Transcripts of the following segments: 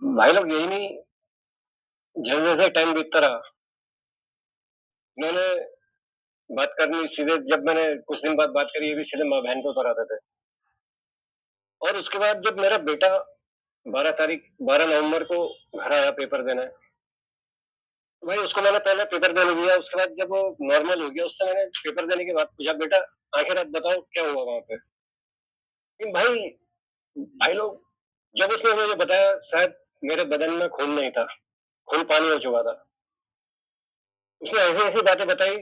भाई लोग यही नहीं, जैसे-जैसे टाइम बीतता रहा, मैंने बात करनी सीधे जब मैंने कुछ दिन बाद बात करी, ये भी सीधे माँ बहन पे उतर आते थे। और उसके बाद जब मेरा बेटा 12 नवंबर को घर आया पेपर देने, तो भाई उसको मैंने पहले पेपर देने दिया, उसके बाद जब वो नॉर्मल हो गया, उससे मैंने पेपर देने के बाद पूछा, "बेटा, आखिर आप बताओ क्या हुआ वहाँ पे?" लेकिन भाई भाई लोग जब उसने मुझे बताया, शायद मेरे बदन में खून नहीं था, खून पानी हो चुका था। उसने ऐसी-ऐसी बातें बताई,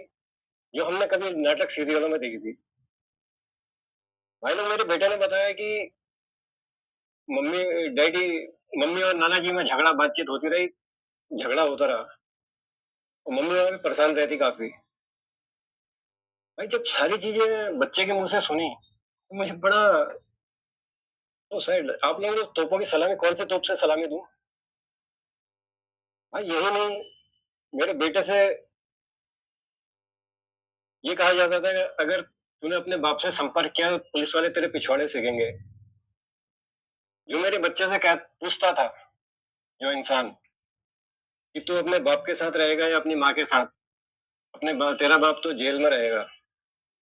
जो हमने कभी नाटक सीरियलों में देखी थी। भाई लोग मेरे बेटे ने बताया कि मम्मी डैडी मम्मी और नाना जी में झगड़ा बातचीत होती रही, झगड़ा होता रहा और मम्मी वहाँ पे परेशान रहती काफ़ी। भाई जब सारी चीज़ें बच्चे के मुँह से सुनी, तो मुझे बड़ा तो सैड। आप लोगों ने तोपों की सलामी कौन से तोप से सलामी दूँ? भाई यही नहीं, मेरे बेटे से ये कहा जाता था कि अगर तूने अपने बाप से संपर्क किया, तो पुलिस वाले तेरे पिछवाड़े सेकेंगे। जो मेरे बच्चे से कह पूछता था, जो इंसान, कि तू अपने बाप के साथ रहेगा या अपनी माँ के साथ? अपने बा तेरा बाप तो जेल में रहेगा।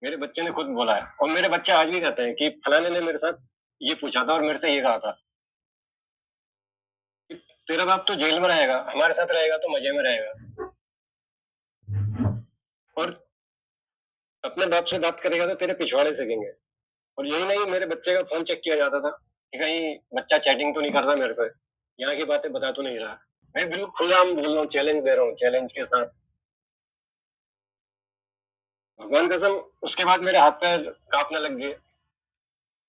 मेरे बच्चे ने खुद बोला है और मेरे बच्चे आज भी कहते हैं कि फलाने ने मेरे साथ ये पूछा था और मेरे से ये कहा था कि तेरा बाप तो जेल में रहेगा, हमारे साथ रहेगा तो मजे में रहेगा और अपने बाप से बात करेगा तो तेरे पिछवाड़े सेकेंगे। और यही नहीं, मेरे बच्चे का फ़ोन चेक किया जाता था कि कहीं बच्चा चैटिंग तो नहीं कर रहा मेरे से, यहाँ की बातें बता तो नहीं रहा। मैं बिल्कुल खुलेआम बोल रहा हूँ, चैलेंज दे रहा हूँ, चैलेंज के साथ। भगवान कसम, उसके बाद मेरे हाथ-पैर काँपने लग गए।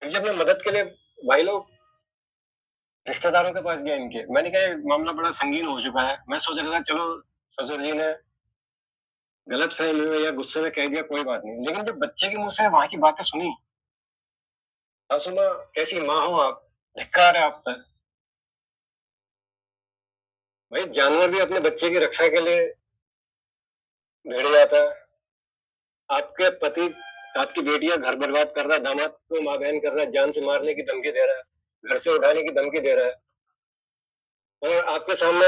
फिर जब मैं मदद के लिए भाई लोग रिश्तेदारों के पास गया इनके, मैंने कहा ये मामला बड़ा संगीन हो चुका है। मैं सोच रहा था चलो ससुर जी ने गलतफ़हमी में या गुस्से में कह दिया, कोई बात नहीं। लेकिन जब बच्चे के मुँह से वहाँ की बातें सुनी, सासू माँ कैसी माँ हो आप? धिक्कार है आप पे। भाई जानवर भी अपने बच्चे की रक्षा के लिए भिड़ जाता है। आपके पति आपकी बेटियाँ घर बर्बाद कर रहा है, दामाद को माँ-बहन कर रहा है, जान से मारने की धमकी दे रहा है, घर से उठाने की धमकी दे रहा है और आपके सामने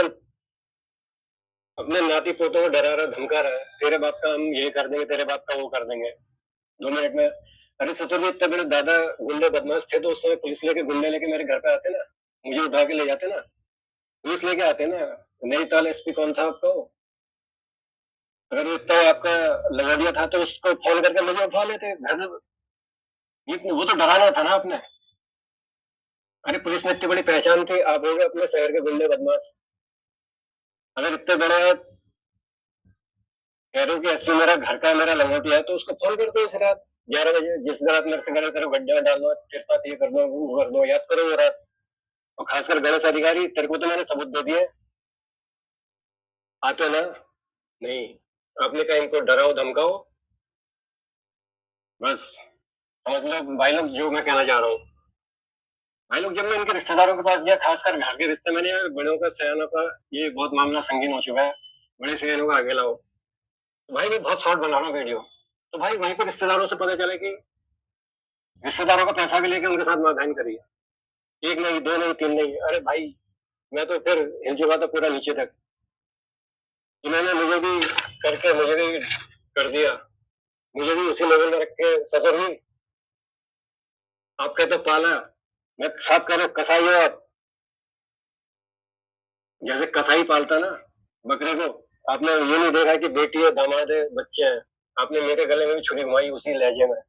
अपने नाती-पोतों को डरा रहा है, धमका रहा है, तेरे बाप का हम ये कर देंगे, तेरे बाप का वो कर देंगे, 2 मिनट में। अरे ससुर जी, इतने बड़े दादा गुंडे बदमाश थे तो उस समय पुलिस लेके गुंडे लेके मेरे घर पे आते ना, मुझे उठा के ले जाते ना, पुलिस लेके आते ना। नई ताल एसपी कौन था आपका वो? अगर वो इतना आपका लंगोटिया था तो उसको फ़ोन करके मुझे उठा लेते घर। ये वो तो डराना था ना आपने। अरे पुलिस में इतनी बड़ी पहचान थी, आप हो गए अपने शहर के गुंडे बदमाश। अगर इतने बड़े आप कह रहे हो कि एसपी मेरा घर का है, मेरा लंगोटिया है, तो उसको फ़ोन कर दो इस रात 11 बजे, जिस रात मेरे से करे तेरे को गड्ढे में डाल दूँगा, तेरे साथ ये कर दूँगा, वो कर दूँगा, याद करो वो रात। और खासकर गणेश अधिकारी, तेरे को तो मैंने सबूत दे दिए, आते ना? नहीं, आपने कहा इनको डराओ धमकाओ, बस समझ लो भाई लोग जो मैं कहना चाह रहा हूँ। भाई लोग जब मैं इनके रिश्तेदारों के पास गया, खासकर घर के रिश्ते, मैंने बड़ों का सयानों का ये बहुत मामला संगीन हो चुका है, बड़े सयानों को आगे लाओ। तो भाई मैं बहुत शॉर्ट बना रहा हूँ वीडियो। तो भाई वहीं पे रिश्तेदारों से पता चला कि रिश्तेदारों का पैसा भी लेके उनके साथ मारधान करी है। 1 नहीं, 2 नहीं, 3 नहीं। अरे भाई, मैं तो फिर हिल चुका था पूरा नीचे तक। इन्होंने मुझे भी करके मुझे भी कर दिया। मुझे भी उसी लेवल में रख के, ससुर जी आपके तो पाला, मैं साफ कह रहा हूँ कसाई हो आप। जैसे कसाई पालता ना बकरे को, आपने ये नहीं देखा कि बेटी है, दामाद है, बच्चे हैं। आपने मेरे गले में भी छुरी घुमाई उसी लहजे में।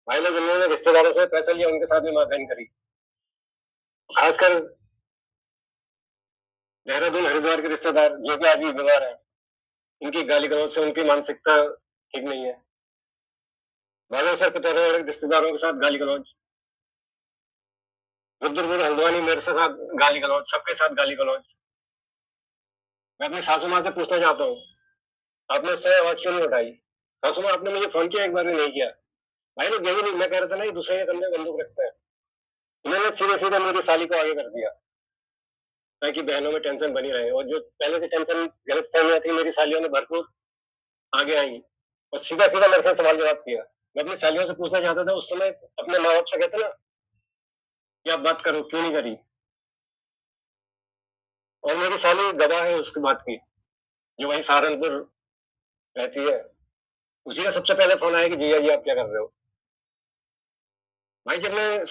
भाई लोग इन्होंने रिश्तेदारों से पैसा लिया, उनके साथ भी मारधान करी। खासकर देहरादून, हरिद्वार के रिश्तेदार जो कि आज भी बीमार हैं। इनकी गाली-गलौज से उनकी मानसिकता ठीक नहीं है। बागेश्वर के रहने वाले रिश्तेदारों के साथ गाली-गलौज, रुद्रपुर, हल्द्वानी मेरे से साथ गाली-गलौज, सबके साथ गाली-गलौज। मैं अपनी सासू माँ से पूछना चाहता हूँ, आपने उस समय आवाज़ क्यों नहीं उठाई? सासू माँ आपने मुझे फ़ोन किया, एक बार भी नहीं किया। भाई लोग यही नहीं, मैं कह रहा था ना, ये दूसरे के कंधे पे बंदूक रखते हैं। इन्होंने सीधे-सीधे मेरी साली को आगे कर दिया, ताकि बहनों में टेंशन बनी रहे और जो पहले से टेंशन गलतफ़हमियाँ थी, मेरी सालियों ने भरपूर आगे आई और सीधा-सीधा मेरे से सवाल जवाब किया। मैं अपनी सालियों से पूछना चाहता था उस समय, अपने माँ-बाप से कहते ना कि आप बात करो, क्यों नहीं करी? और मेरी साली गवाह है उसकी बात की, जो वहीं सहारनपुर रहती है। उसी का सबसे पहले फ़ोन आया कि जीजा जी आप क्या कर रहे हो? भाई जब मैं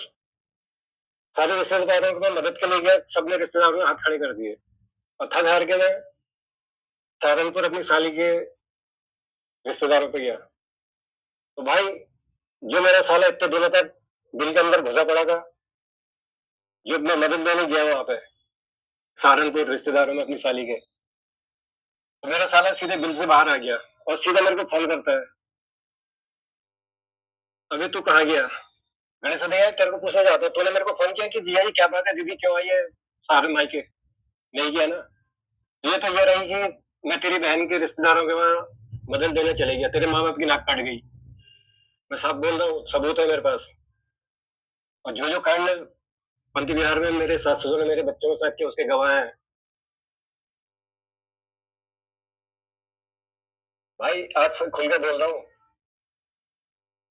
सारे रिश्तेदारों को मैं मदद के लिए गया, सबने रिश्तेदारों ने हाथ खड़े कर दिए और थक हार के मैं सहारनपुर अपनी साली के रिश्तेदारों पे गया। तो भाई जो मेरा साला इतने दिनों तक दिल के अंदर घुसा पड़ा था, जो मैं मदद देने गया वहाँ पे सहारनपुर रिश्तेदारों में अपनी साली के, तो मेरा साला सीधे बिल से बाहर आ गया और सीधा मेरे को फ़ोन करता है, "अबे तू कहाँ गया?" मैंने सोचा यार तेरे को पूछना चाहता हूँ, तूने मेरे को फ़ोन किया कि जीजा जी क्या बात है, दीदी क्यों आई है सहारन मायके? नहीं किया ना? ये तो ये रही कि मैं तेरी बहन के रिश्तेदारों के वहाँ मदद देने चले गया, तेरे माँ-बाप की नाक कट गई। मैं साफ बोल रहा हूँ, सबूत है मेरे पास। और जो-जो कांड पंथी विहार में मेरे सास-ससुर ने मेरे बच्चों के साथ किया उसके गवाह हैं। भाई आज से खुल के बोल रहा हूँ,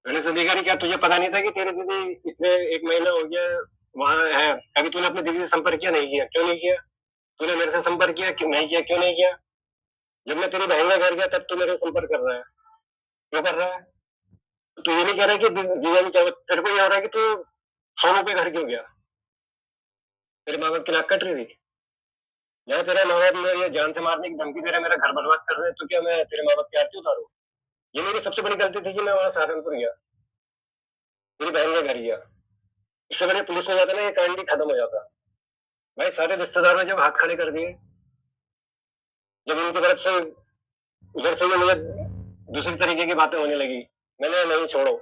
गणेश अधिकारी क्या तुझे पता नहीं था कि तेरी दीदी इतने 1 महीना हो गया वहाँ है? कभी तूने अपनी दीदी से संपर्क किया? नहीं किया। क्यों नहीं किया? तूने मेरे से संपर्क किया? क्यों नहीं किया? क्यों नहीं किया? जब मैं तेरी बहन के घर गया तब तू मेरे से संपर्क कर रहा है। क्यों कर रहा है? तू ये नहीं कह रहा है कि जीजा जी क्या तेरे को ये हो रहा है कि तू सोनू के घर क्यों गया? तेरे माँ-बाप की नाक कट रही थी? जहाँ तेरे माँ-बाप मेरी जान से मारने की धमकी दे रहे हैं, मेरा घर बर्बाद कर रहे हैं, तो क्या मैं तेरे माँ-बाप की आरती उतारूँ? ये मेरी सबसे बड़ी गलती थी कि मैं वहाँ सहारनपुर गया, मेरी बहन के घर गया। इससे बढ़िया पुलिस में जाता ना ये कांड ही खत्म हो जाता। भाई सारे रिश्तेदारों ने जब हाथ खड़े कर दिए, जब उनकी तरफ से उधर से भी मुझे दूसरी तरीके की बातें होने लगी, मैंने नहीं छोड़ो,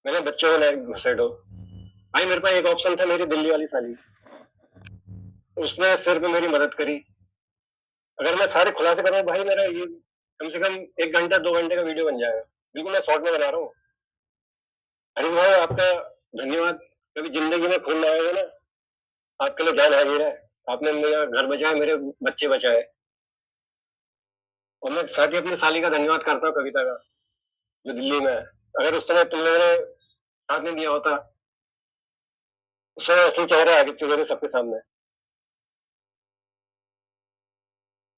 मैंने बच्चों को नहीं घुसेड़ो। भाई मेरे पास एक ऑप्शन था मेरी दिल्ली वाली साली, उसने सिर्फ मेरी मदद करी। अगर मैं सारे खुलासे करूँ भाई मेरा ये कम से कम 1 घंटा 2 घंटे का वीडियो बन जाएगा। बिल्कुल मैं शॉर्ट में बना रहा हूँ। हरीश भाई आपका धन्यवाद। कभी ज़िंदगी में खून बहाओगे ना, आपके लिए जान हाज़िर है। आपने मेरा घर बचाया, मेरे बच्चे बचाए और मैं साथ ही अपनी साली का धन्यवाद करता हूँ कविता का, जो दिल्ली में है। अगर उस समय तुम लोगों ने साथ नहीं दिया होता, उस समय असली चेहरा आ चुके थे सबके सामने।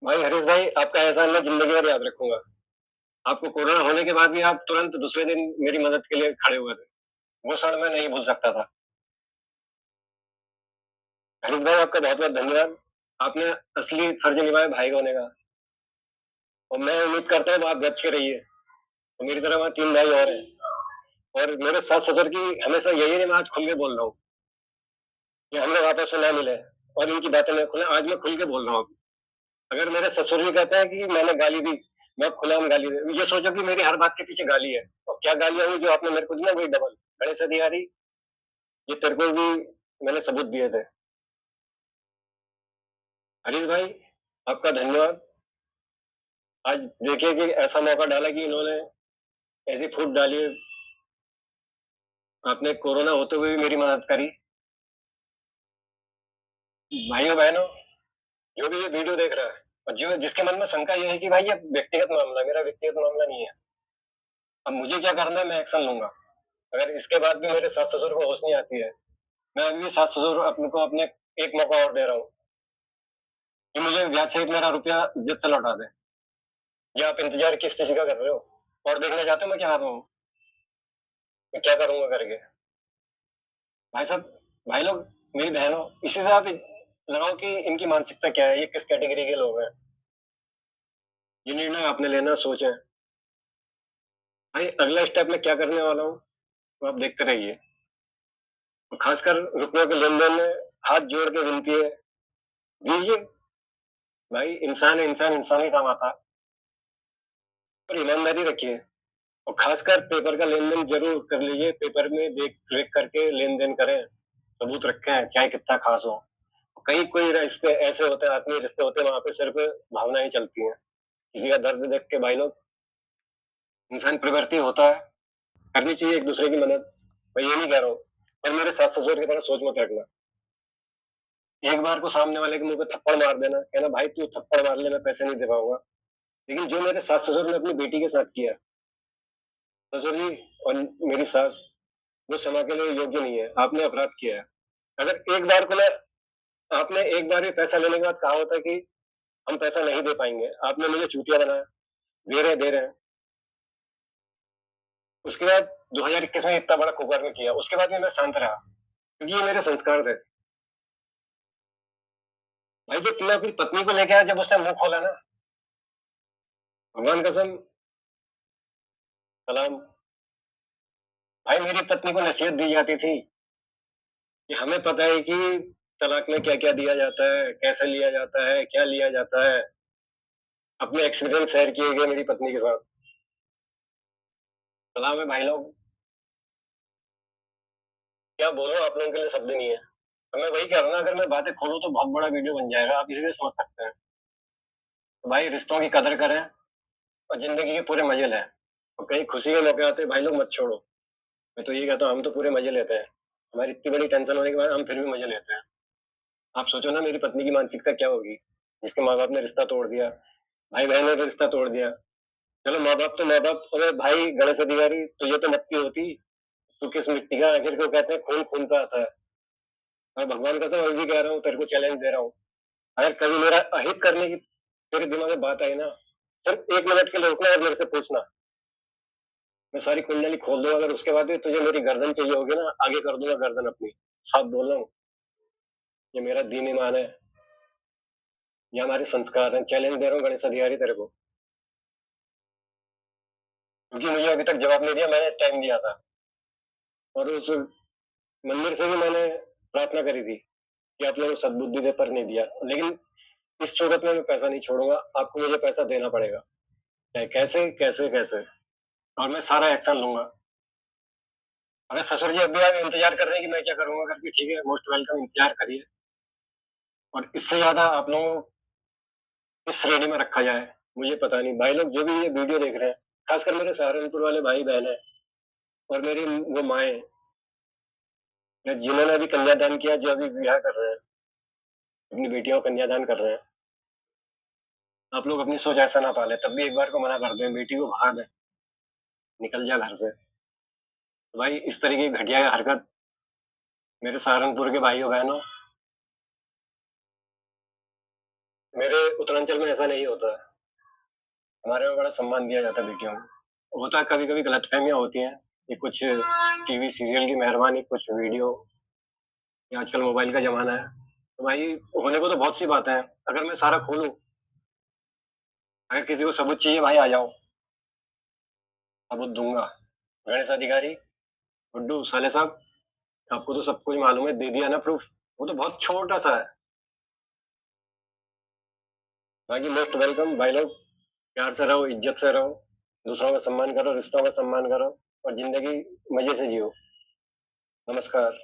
भाई हरीश भाई आपका एहसान मैं ज़िंदगी भर याद रखूँगा। आपको कोरोना होने के बाद भी आप तुरंत दूसरे दिन मेरी मदद के लिए खड़े हुए थे। वो क्षण मैं नहीं भूल सकता था। हरीश भाई आपका बहुत-बहुत धन्यवाद। आपने असली फर्ज़ निभाया भाई होने का और मैं उम्मीद करता हूँ आप बच के रहिए और मेरी तरह वहाँ 3 भाई और हैं और मेरे सास-ससुर की हमेशा यही है मैं आज खुल के बोल रहा हूँ कि हम लोग आपस में ना मिले और इनकी बातें ना खुलें। आज मैं खुल के बोल रहा हूँ। अगर मेरे ससुर जी कहते हैं कि मैंने गाली दी, मैं खुलेआम गाली दे ये सोचो कि मेरी हर बात के पीछे गाली है और क्या गालियाँ हुई जो आपने मेरे को दी ना वही डबल। गणेश अधिकारी ये तेरे को भी मैंने सबूत दिए थे। हरीश भाई आपका धन्यवाद। आज देखिए कि ऐसा मौका डाला कि इन्होंने ऐसी फूट डाली है, आपने कोरोना होते हुए भी मेरी मदद करी। भाइयों-बहनों, जो भी ये वीडियो देख रहा है और जो जिसके मन में शंका ये है कि भाई ये व्यक्तिगत मामला है, मेरा व्यक्तिगत मामला नहीं है। अब मुझे क्या करना है मैं एक्शन लूँगा। अगर इसके बाद भी मेरे सास-ससुर को होश नहीं आती है, मैं अभी भी सास-ससुर अपने को अपने एक मौका और दे रहा हूँ कि मुझे ब्याज सहित मेरा रुपया इज़्ज़त से लौटा दें। या आप इंतज़ार किस चीज़ का कर रहे हो? और देखना चाहते हो मैं क्या कर रहा हूँ? मैं क्या करूँगा करके? भाई साहब, भाई लोग, मेरी बहनों, इसी से आप लगाओ कि इनकी मानसिकता क्या है, ये किस कैटेगरी के लोग हैं। ये निर्णय आपने लेना सोचें। भाई अगला स्टेप मैं क्या करने वाला हूँ, वो आप देखते रहिए। और खासकर रुपयों के लेन-देन में हाथ जोड़ के विनती है, दीजिए। भाई इंसान है, इंसान ही काम आता है और ईमानदारी रखिए और खासकर पेपर का लेन-देन ज़रूर कर लीजिए, पेपर में देख-रेख करके लेन-देन करें, सबूत रखें, चाहे कितना खास हो। कहीं कोई रिश्ते ऐसे होते हैं, आत्मीय रिश्ते होते हैं, वहाँ पे सिर्फ़ भावनाएँ चलती हैं। किसी का दर्द देख के भाई लोग इंसान प्रवृत्ति होता है, करनी चाहिए एक-दूसरे की मदद। मैं ये नहीं कह रहा हूँ, पर मेरे सास-ससुर की तरह सोच मत रखना। एक बार को सामने वाले के मुँह पे थप्पड़ मार देना, कहना भाई तू थप्पड़ मार ले, मैं पैसे नहीं दे पाऊँगा। लेकिन जो मेरे सास-ससुर ने अपनी बेटी के साथ किया, ससुर जी और मेरी सास, वो क्षमा के लिए योग्य नहीं है, आपने अपराध किया है। अगर एक बार को ना आपने एक बार भी पैसा लेने के बाद कहा होता कि हम पैसा नहीं दे पाएँगे। आपने मुझे चूतिया बनाया, दे रहे हैं। उसके बाद 2021 में इतना बड़ा कुकर्म किया, उसके बाद भी मैं शांत रहा, क्योंकि ये मेरे संस्कार थे। भाई जब मैं अपनी पत्नी को लेके आया, जब उसने मुँह खोला ना, भगवान कसम, सलाम। भाई मेरी पत्नी को नसीहत दी जाती थी कि हमें पता है कि तलाक में क्या-क्या दिया जाता है, कैसे लिया जाता है, क्या लिया जाता है। अपने एक्सपीरियंस शेयर किए गए मेरी पत्नी के साथ। सलाम है भाई लोग, क्या बोलूँ, आप लोगों के लिए शब्द नहीं है। तो मैं वही कह रहा हूँ ना, अगर मैं बातें खोलूँ तो बहुत बड़ा वीडियो बन जाएगा, आप इसी से समझ सकते हैं। तो भाई रिश्तों की कदर करें और ज़िंदगी के पूरे मज़े लें। और कहीं खुशी के मौके आते हैं, भाई लोग मत छोड़ो। मैं तो ये कहता हूँ, हम तो पूरे मज़े लेते हैं। हमारी इतनी बड़ी टेंशन होने के बाद हम फिर भी मज़े लेते हैं। आप सोचो ना मेरी पत्नी की मानसिकता क्या होगी, जिसके माँ-बाप ने रिश्ता तोड़ दिया, भाई-बहन ने रिश्ता तोड़ दिया। चलो माँ-बाप तो माँ-बाप, अरे भाई गणेश अधिकारी तुझे तो मत्ती होती, तू किस मिट्टी का, आखिर को कहते हैं खून खून पे आता है। मैं भगवान कसम अभी भी कह रहा हूँ, तेरे को चैलेंज दे रहा हूँ, अगर कभी मेरा अहित करने की तेरे दिमाग में बात आई ना, सिर्फ 1 मिनट के लिए रुकना और मेरे से पूछना। मैं सारी कुंडली खोल दूँगा, अगर उसके बाद भी तुझे मेरी गर्दन चाहिए होगी ना, आगे कर दूँगा गर्दन अपनी। साफ बोल रहा हूँ, ये मेरा दीन ईमान है, ये हमारे संस्कार हैं। चैलेंज दे रहा हूँ गणेश अधिकारी तेरे को, क्योंकि मुझे अभी तक जवाब नहीं दिया, मैंने टाइम दिया था और उस मंदिर से भी मैंने प्रार्थना करी थी कि आप लोग सद्बुद्धि दे, पर नहीं दिया। लेकिन इस सूरत में मैं पैसा नहीं छोड़ूँगा, आपको मुझे पैसा देना पड़ेगा। चाहे कैसे, कैसे, कैसे, और मैं सारा एक्शन लूँगा। अगर ससुर जी अब भी आगे इंतज़ार कर रहे हैं कि मैं क्या करूँगा करके, ठीक है, मोस्ट वेलकम, इंतज़ार करिए। और इससे ज़्यादा आप लोगों को किस श्रेणी में रखा जाए, मुझे पता नहीं। भाई लोग जो भी ये वीडियो देख रहे हैं, खासकर मेरे सहारनपुर वाले भाई-बहन हैं और मेरी वो माएँ, या जिन्होंने अभी कन्यादान किया, जो अभी विवाह कर रहे हैं, अपनी बेटियों को कन्यादान कर रहे हैं। आप लोग अपनी सोच ऐसा ना पालें, तब भी एक बार को मना कर दें, बेटी को भगा दें, निकल जा घर से। तो भाई इस तरीके की घटिया हरकत मेरे सहारनपुर के भाइयों-बहनों, मेरे उत्तरांचल में ऐसा नहीं होता है। हमारे यहाँ बड़ा सम्मान दिया जाता है बेटियों को। होता है कभी-कभी गलतफ़हमियाँ होती हैं, ये कुछ टीवी सीरियल की मेहरबानी, कुछ वीडियो, ये आजकल मोबाइल का ज़माना है। तो भाई होने को तो बहुत सी बातें हैं, अगर मैं सारा खोलूँ, अगर किसी को सबूत चाहिए भाई आ जाओ, सबूत दूँगा। गणेश अधिकारी, गुड्डू, साले साहब, आपको तो सब कुछ मालूम है, दे दिया ना प्रूफ़, वो तो बहुत छोटा-सा है। बाकी मोस्ट वेलकम भाई लोग, प्यार से रहो, इज़्ज़त से रहो, दूसरों का सम्मान करो, रिश्तों का सम्मान करो और ज़िंदगी मज़े से जियो। नमस्कार।